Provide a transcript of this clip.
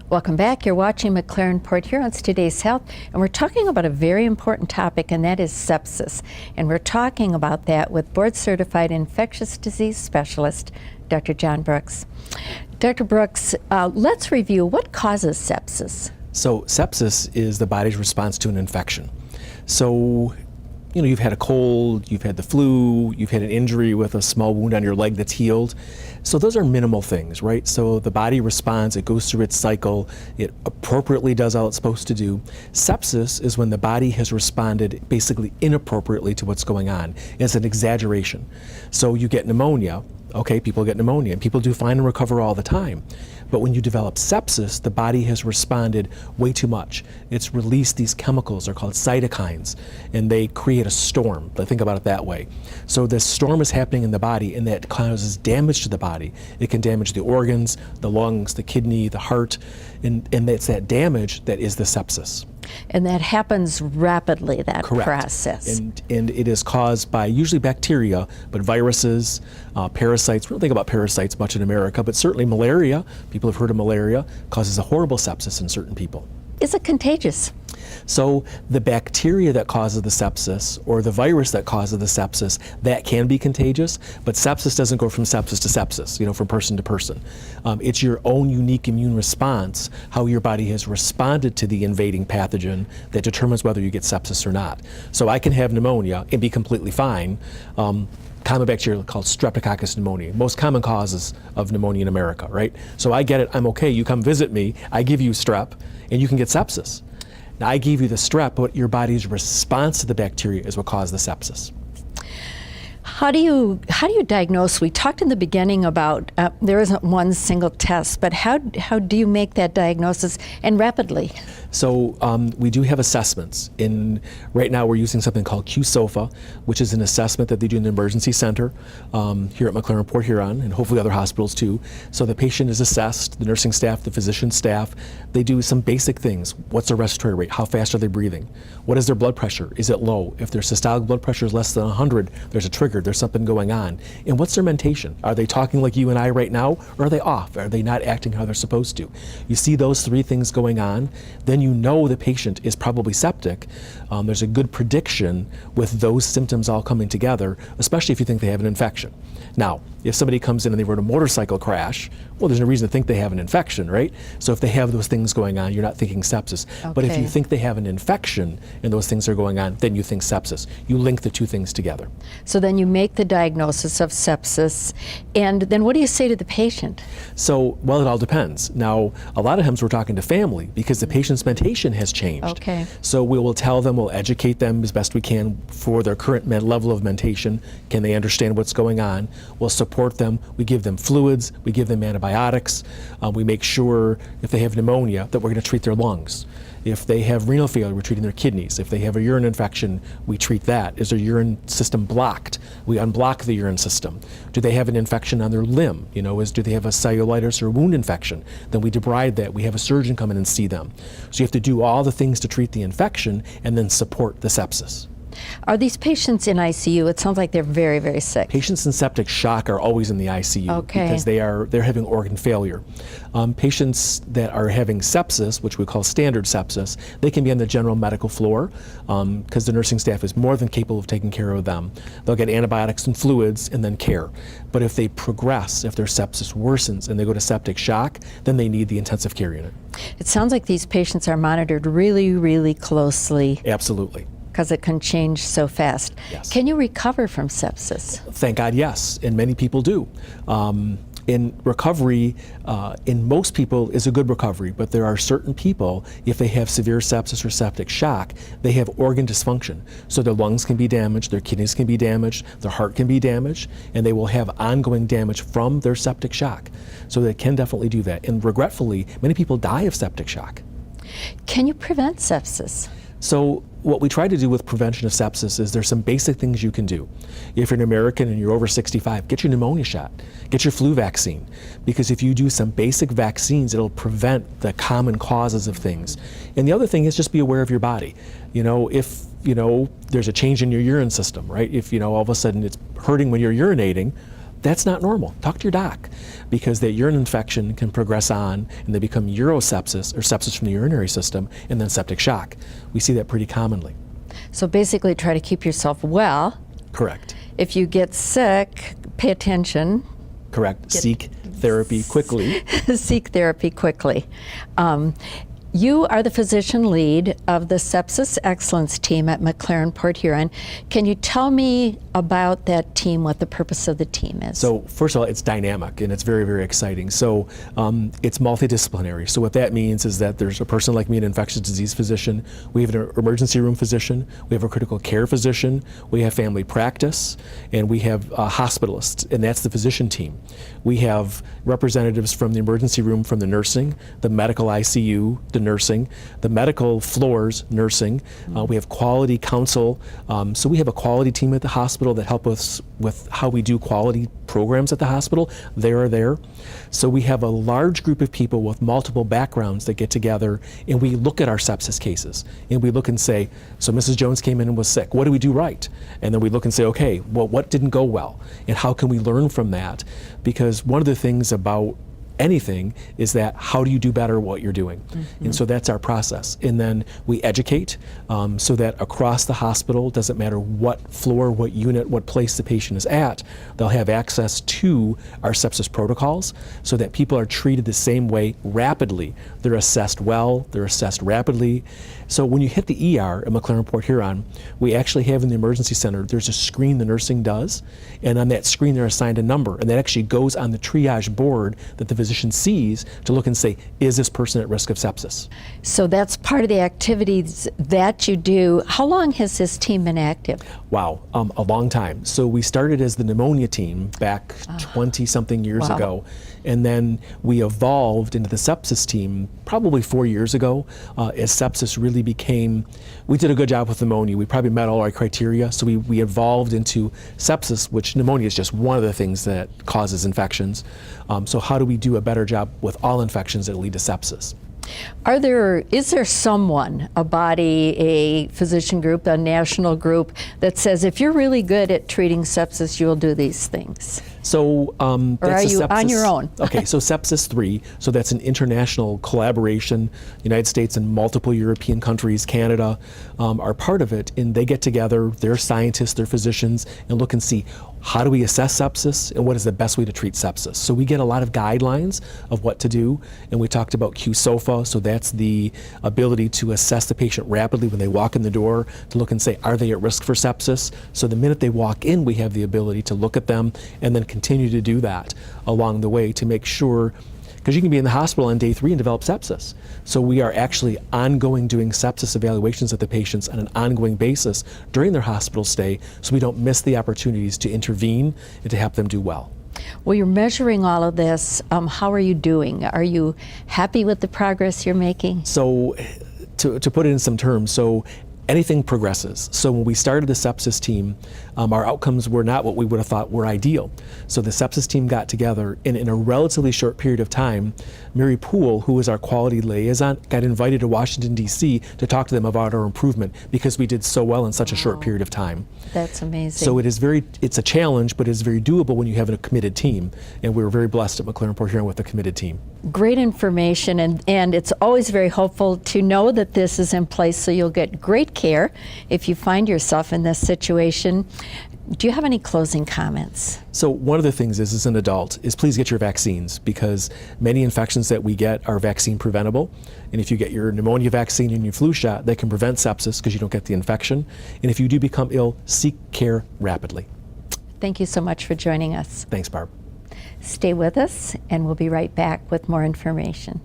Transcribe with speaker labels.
Speaker 1: Welcome back. You're watching McLaren Port Huron's Today's Health, and we're talking about a very important topic, and that is sepsis. And we're talking about that with board-certified infectious disease specialist, Dr. John Brooks. Dr. Brooks, let's review what causes sepsis.
Speaker 2: So sepsis is the body's response to an infection. So, you've had a cold, you've had the flu, you've had an injury with a small wound on your leg that's healed. So those are minimal things, right? So the body responds, it goes through its cycle, it appropriately does all it's supposed to do. Sepsis is when the body has responded basically inappropriately to what's going on. It's an exaggeration. So you get pneumonia. Okay, people get pneumonia, and people do fine and recover all the time. But when you develop sepsis, the body has responded way too much. It's released these chemicals, they're called cytokines, and they create a storm. Think about it that way. So this storm is happening in the body, and that causes damage to the body. It can damage the organs, the lungs, the kidney, the heart, and it's that damage that is the sepsis.
Speaker 1: And that happens rapidly, that
Speaker 2: Correct.
Speaker 1: process.
Speaker 2: And it is caused by usually bacteria, but viruses, parasites. We don't think about parasites much in America, but certainly malaria, people have heard of malaria, causes a horrible sepsis in certain people.
Speaker 1: Is it contagious?
Speaker 2: So the bacteria that causes the sepsis or the virus that causes the sepsis, that can be contagious, but sepsis doesn't go from sepsis to sepsis, from person to person. It's your own unique immune response, how your body has responded to the invading pathogen that determines whether you get sepsis or not. So I can have pneumonia and be completely fine. Common bacteria called Streptococcus pneumoniae, most common causes of pneumonia in America, right? So I get it, I'm okay, you come visit me, I give you strep, and you can get sepsis. Now I gave you the strep, but your body's response to the bacteria is what caused the sepsis.
Speaker 1: How do you diagnose? We talked in the beginning about there isn't one single test, but how do you make that diagnosis, and rapidly?
Speaker 2: So we do have assessments. Right now we're using something called QSOFA, which is an assessment that they do in the emergency center here at McLaren Port Huron, and hopefully other hospitals too. So the patient is assessed, the nursing staff, the physician staff. They do some basic things. What's their respiratory rate? How fast are they breathing? What is their blood pressure? Is it low? If their systolic blood pressure is less than 100, there's a trigger. There's something going on. And what's their mentation? Are they talking like you and I right now, or are they off? Are they not acting how they're supposed to? You see those three things going on, then you know the patient is probably septic. There's a good prediction with those symptoms all coming together, especially if you think they have an infection. Now, if somebody comes in and they were in a motorcycle crash, well, there's no reason to think they have an infection, right? So if they have those things going on, you're not thinking sepsis. Okay. But if you think they have an infection and those things are going on, then you think sepsis. You link the two things together.
Speaker 1: So then you make the diagnosis of sepsis, and then what do you say to the patient?
Speaker 2: So, well, it all depends. Now, a lot of times we're talking to family because the patient's mentation has changed.
Speaker 1: Okay.
Speaker 2: So we will tell them, we'll educate them as best we can for their current level of mentation. Can they understand what's going on? We'll support them. We give them fluids. We give them antibiotics. We make sure if they have pneumonia that we're going to treat their lungs. If they have renal failure, we're treating their kidneys. If they have a urine infection, we treat that. Is their urine system blocked? We unblock the urine system. Do they have an infection on their limb? Do they have a cellulitis or wound infection? Then we debride that. We have a surgeon come in and see them. So you have to do all the things to treat the infection and then support the sepsis.
Speaker 1: Are these patients in ICU? It sounds like they're very, very sick.
Speaker 2: Patients in septic shock are always in the ICU because they're having organ failure. Patients that are having sepsis, which we call standard sepsis, they can be on the general medical floor because the nursing staff is more than capable of taking care of them. They'll get antibiotics and fluids and then care. But if they progress, if their sepsis worsens and they go to septic shock, then they need the intensive care unit.
Speaker 1: It sounds like these patients are monitored really, really closely.
Speaker 2: Absolutely.
Speaker 1: Because it can change so fast.
Speaker 2: Yes.
Speaker 1: Can you recover from sepsis?
Speaker 2: Thank God, yes, and many people do. In recovery, in most people, is a good recovery, but there are certain people, if they have severe sepsis or septic shock, they have organ dysfunction. So their lungs can be damaged, their kidneys can be damaged, their heart can be damaged, and they will have ongoing damage from their septic shock. So they can definitely do that. And regretfully, many people die of septic shock.
Speaker 1: Can you prevent sepsis?
Speaker 2: So what we try to do with prevention of sepsis is there's some basic things you can do. If you're an American and you're over 65, get your pneumonia shot, get your flu vaccine, because if you do some basic vaccines, it'll prevent the common causes of things. And the other thing is just be aware of your body. If there's a change in your urine system, right? If all of a sudden it's hurting when you're urinating, that's not normal. Talk to your doc, because that urine infection can progress on and they become urosepsis or sepsis from the urinary system and then septic shock. We see that pretty commonly.
Speaker 1: So basically try to keep yourself well.
Speaker 2: Correct.
Speaker 1: If you get sick, pay attention.
Speaker 2: Correct. Seek therapy quickly.
Speaker 1: Seek therapy quickly. You are the physician lead of the Sepsis Excellence Team at McLaren Port Huron. Can you tell me about that team, what the purpose of the team is?
Speaker 2: So first of all, it's dynamic and it's very, very exciting. So it's multidisciplinary. So what that means is that there's a person like me, an infectious disease physician. We have an emergency room physician. We have a critical care physician. We have family practice, and we have hospitalists, and that's the physician team. We have representatives from the emergency room, from the nursing, the medical ICU, the nursing, the medical floors, nursing. We have quality counsel. So we have a quality team at the hospital that help us with how we do quality programs at the hospital. They are there. So we have a large group of people with multiple backgrounds that get together, and we look at our sepsis cases. And we look and say, so Mrs. Jones came in and was sick. What do we do right? And then we look and say, okay, well, what didn't go well? And how can we learn from that? Because one of the things about anything is that how do you do better what you're doing? And so that's our process. And then we educate so that across the hospital, doesn't matter what floor, what unit, what place the patient is at, they'll have access to our sepsis protocols so that people are treated the same way rapidly. They're assessed well, they're assessed rapidly. So when you hit the ER at McLaren Port Huron, we actually have in the emergency center, there's a screen the nursing does, and on that screen they're assigned a number, and that actually goes on the triage board that the physician sees to look and say, is this person at risk of sepsis?
Speaker 1: So that's part of the activities that you do. How long has this team been active?
Speaker 2: Wow, a long time. So we started as the pneumonia team back 20-something years ago, and then we evolved into the sepsis team probably 4 years ago as sepsis really became, we did a good job with pneumonia. We probably met all our criteria, so we evolved into sepsis, which pneumonia is just one of the things that causes infections. So how do we do a better job with all infections that lead to sepsis?
Speaker 1: Is there someone, a body, a physician group, a national group that says if you're really good at treating sepsis, you'll do these things?
Speaker 2: So
Speaker 1: or are you on your own?
Speaker 2: Okay, so Sepsis 3, so that's an international collaboration. United States and multiple European countries, Canada, are part of it, and they get together, they're scientists, they're physicians, and look and see how do we assess sepsis and what is the best way to treat sepsis. So we get a lot of guidelines of what to do, and we talked about QSOFA, so that's the ability to assess the patient rapidly when they walk in the door to look and say, are they at risk for sepsis? So the minute they walk in, we have the ability to look at them and then continue to do that along the way to make sure, because you can be in the hospital on day 3 and develop sepsis. So we are actually ongoing doing sepsis evaluations of the patients on an ongoing basis during their hospital stay so we don't miss the opportunities to intervene and to help them do well.
Speaker 1: Well, you're measuring all of this. How are you doing? Are you happy with the progress you're making?
Speaker 2: So to put it in some terms, so anything progresses. So when we started the sepsis team, our outcomes were not what we would have thought were ideal. So the sepsis team got together, and in a relatively short period of time, Mary Poole, who was our quality liaison, got invited to Washington, D.C. to talk to them about our improvement because we did so well in such a short period of time.
Speaker 1: That's amazing.
Speaker 2: So it's a challenge, but it's very doable when you have a committed team. And we were very blessed at McLaren Port Huron with a committed team. Great
Speaker 1: information, and it's always very hopeful to know that this is in place so you'll get great care if you find yourself in this situation. Do you have any closing comments?
Speaker 2: So one of the things is, as an adult, is please get your vaccines, because many infections that we get are vaccine preventable. And if you get your pneumonia vaccine and your flu shot, they can prevent sepsis because you don't get the infection. And if you do become ill, seek care rapidly.
Speaker 1: Thank you so much for joining us.
Speaker 2: Thanks, Barb.
Speaker 1: Stay with us, and we'll be right back with more information.